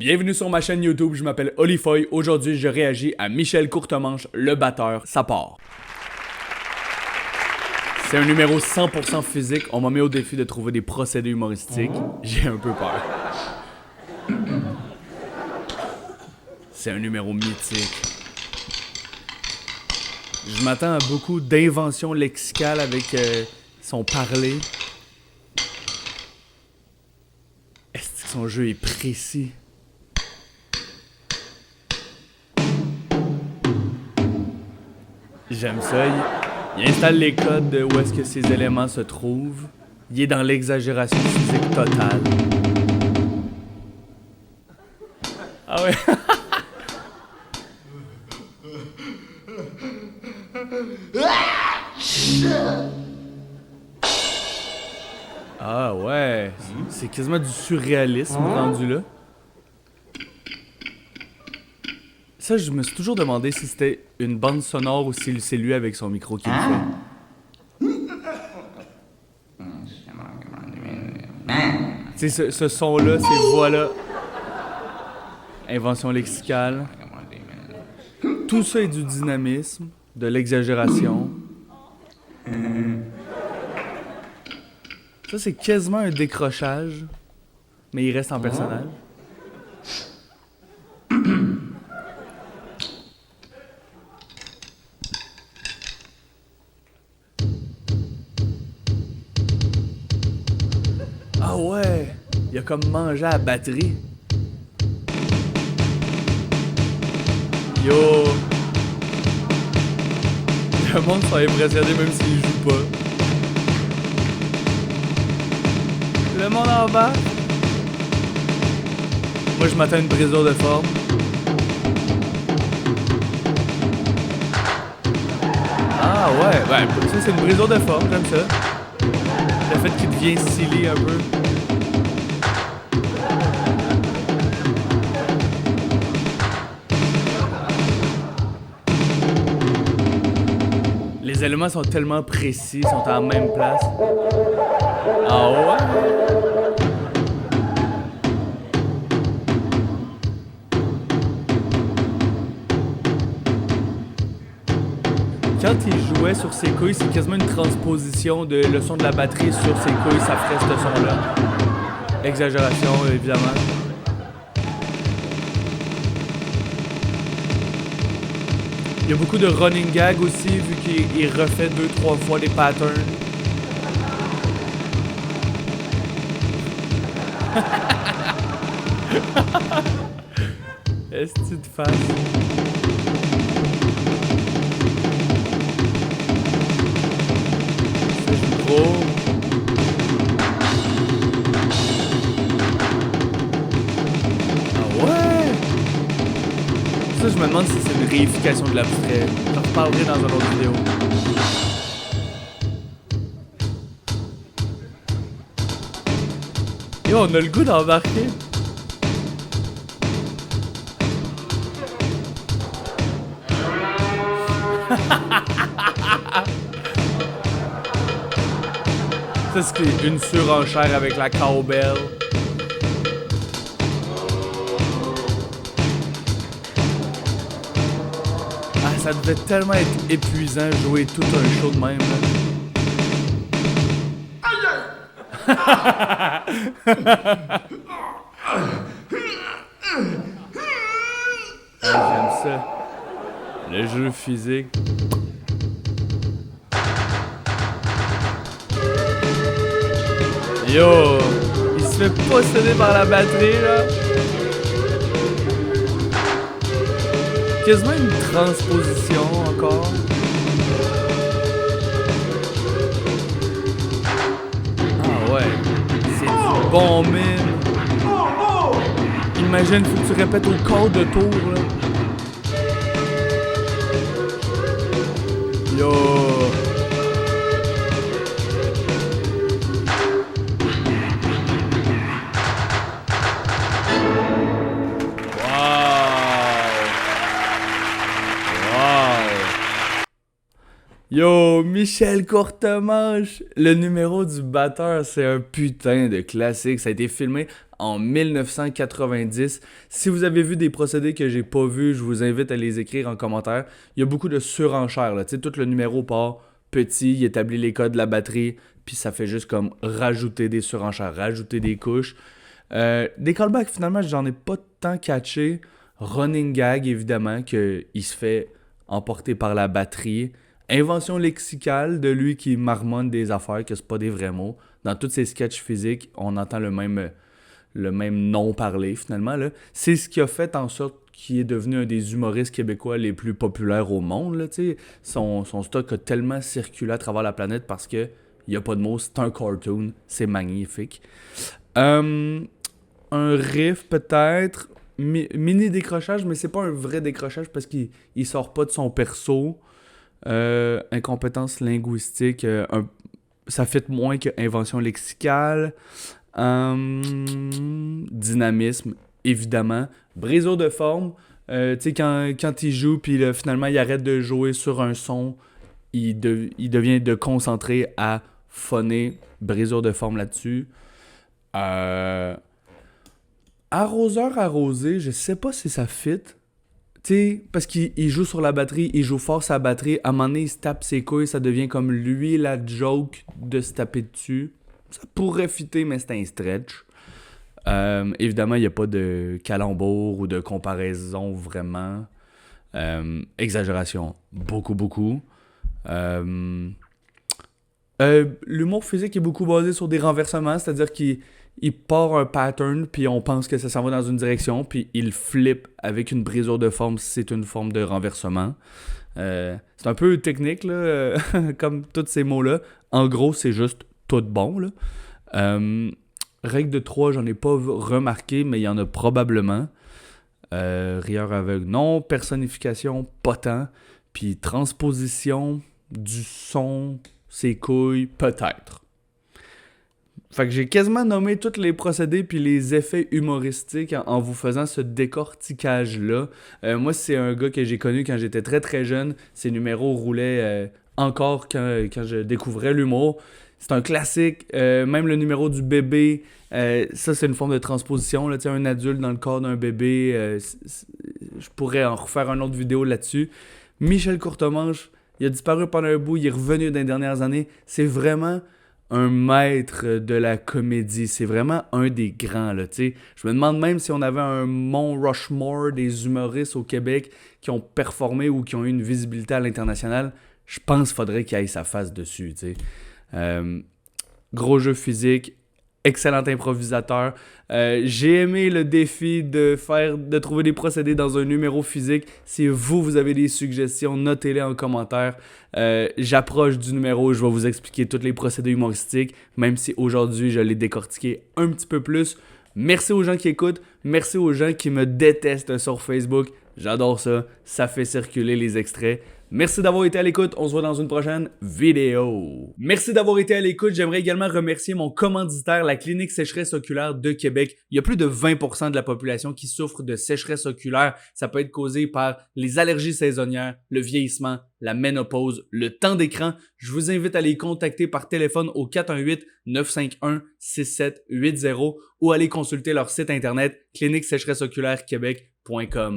Bienvenue sur ma chaîne YouTube, je m'appelle Olifoy. Aujourd'hui, je réagis à Michel Courtemanche, le batteur. Ça part. C'est un numéro 100% physique. On m'a mis au défi de trouver des procédés humoristiques. J'ai un peu peur. C'est un numéro mythique. Je m'attends à beaucoup d'inventions lexicales avec son parler. Est-ce que son jeu est précis? J'aime ça. Il installe les codes de où est-ce que ces éléments se trouvent. Il est dans l'exagération physique totale. Ah ouais. Ah ouais. C'est quasiment du surréalisme rendu là. Ça, je me suis toujours demandé si c'était une bande sonore ou si c'est lui avec son micro qui le fait. Tu sais, ce son-là, ces voix-là. Invention lexicale. Tout ça est du dynamisme, de l'exagération. Ça, c'est quasiment un décrochage, mais il reste en personnage. Ah ouais, il a comme mangé à la batterie. Yo! Le monde sont impressionnés même s'il joue pas. Le monde en bas. Moi je m'attends à une brisure de forme. Ah ouais, ça c'est une brisure de forme, j'aime ça. Le fait qu'il devient silly un peu. Les éléments sont tellement précis, sont à la même place. Ah ouais? Quand il jouait sur ses couilles, c'est quasiment une transposition de le son de la batterie sur ses couilles, ça ferait ce son-là. Exagération, évidemment. Il y a beaucoup de running gag aussi, vu qu'il refait 2-3 fois les patterns. Est-ce que tu te fasses? C'est gros. Ah ouais? Ça, je me demande si c'est une réification de l'abstrait. J'en reparlerai dans une autre vidéo. Yo, on a le goût d'embarquer. Ça, c'est une surenchère avec la cowbell. Ah, ça devait tellement être épuisant jouer tout un show de même, là. J'aime ça. Le jeu physique. Yo! Il se fait posséder par la batterie, là. Quasiment une transposition encore. Ah ouais. C'est du bon mime. Imagine, faut que tu répètes au quart de tour, là. Yo! Yo, Michel Courtemanche! Le numéro du batteur, c'est un putain de classique. Ça a été filmé en 1990. Si vous avez vu des procédés que j'ai pas vus, je vous invite à les écrire en commentaire. Il y a beaucoup de surenchères, là. Tu sais, tout le numéro part petit, il établit les codes de la batterie, puis ça fait juste comme rajouter des surenchères, rajouter des couches. Des callbacks, finalement, j'en ai pas tant catché. Running gag, évidemment, qu'il se fait emporter par la batterie. Invention lexicale de lui qui marmonne des affaires que c'est pas des vrais mots. Dans tous ses sketchs physiques, on entend le même nom parlé, finalement. Là. C'est ce qui a fait en sorte qu'il est devenu un des humoristes québécois les plus populaires au monde. Là, son stock a tellement circulé à travers la planète parce que il n'y a pas de mots, c'est un cartoon, c'est magnifique. Un riff peut-être, mini décrochage, mais c'est pas un vrai décrochage parce qu'il sort pas de son perso. Incompétence linguistique, ça fait moins que invention lexicale. Dynamisme, évidemment. Brisure de forme, tu sais, quand il joue, puis finalement il arrête de jouer sur un son, il devient de concentrer à phoner. Brisure de forme là-dessus. Arroseur arrosé, je sais pas si ça fit. Tu sais, parce qu'il joue sur la batterie, il joue fort sa batterie. À un moment donné, il se tape ses couilles, ça devient comme lui la joke de se taper dessus. Ça pourrait fitter, mais c'est un stretch. Évidemment, il n'y a pas de calembour ou de comparaison vraiment. Exagération, beaucoup. L'humour physique est beaucoup basé sur des renversements, c'est-à-dire qu'il part un pattern, puis on pense que ça s'en va dans une direction, puis il flippe avec une brisure de forme si c'est une forme de renversement. C'est un peu technique, là, comme tous ces mots-là. En gros, c'est juste tout bon. Là. Règle de 3, j'en ai pas remarqué, mais il y en a probablement. Rieur aveugle, non. Personnification, pas tant. Puis transposition du son, ses couilles, peut-être. Fait que j'ai quasiment nommé tous les procédés puis les effets humoristiques en vous faisant ce décortiquage-là. Moi, c'est un gars que j'ai connu quand j'étais très très jeune. Ses numéros roulaient encore quand je découvrais l'humour. C'est un classique. Même le numéro du bébé, ça c'est une forme de transposition. Là, un adulte dans le corps d'un bébé. Je pourrais en refaire une autre vidéo là-dessus. Michel Courtemanche, il a disparu pendant un bout, il est revenu dans les dernières années. C'est vraiment un maître de la comédie. C'est vraiment un des grands, là, tu sais. Je me demande même si on avait un Mont Rushmore des humoristes au Québec qui ont performé ou qui ont eu une visibilité à l'international. Je pense qu'il faudrait qu'il aille sa face dessus, tu sais. Gros jeu physique, excellent improvisateur. J'ai aimé le défi de trouver des procédés dans un numéro physique. Si vous avez des suggestions, notez-les en commentaire. J'approche du numéro, je vais vous expliquer tous les procédés humoristiques, même si aujourd'hui je l'ai décortiqué un petit peu plus. Merci aux gens qui écoutent, merci aux gens qui me détestent sur Facebook. J'adore ça, ça fait circuler les extraits. Merci d'avoir été à l'écoute, on se voit dans une prochaine vidéo. Merci d'avoir été à l'écoute, j'aimerais également remercier mon commanditaire, la Clinique Sécheresse Oculaire de Québec. Il y a plus de 20% de la population qui souffre de sécheresse oculaire. Ça peut être causé par les allergies saisonnières, le vieillissement, la ménopause, le temps d'écran. Je vous invite à les contacter par téléphone au 418-951-6780 ou aller consulter leur site internet cliniquesécheresseoculaire-québec.com.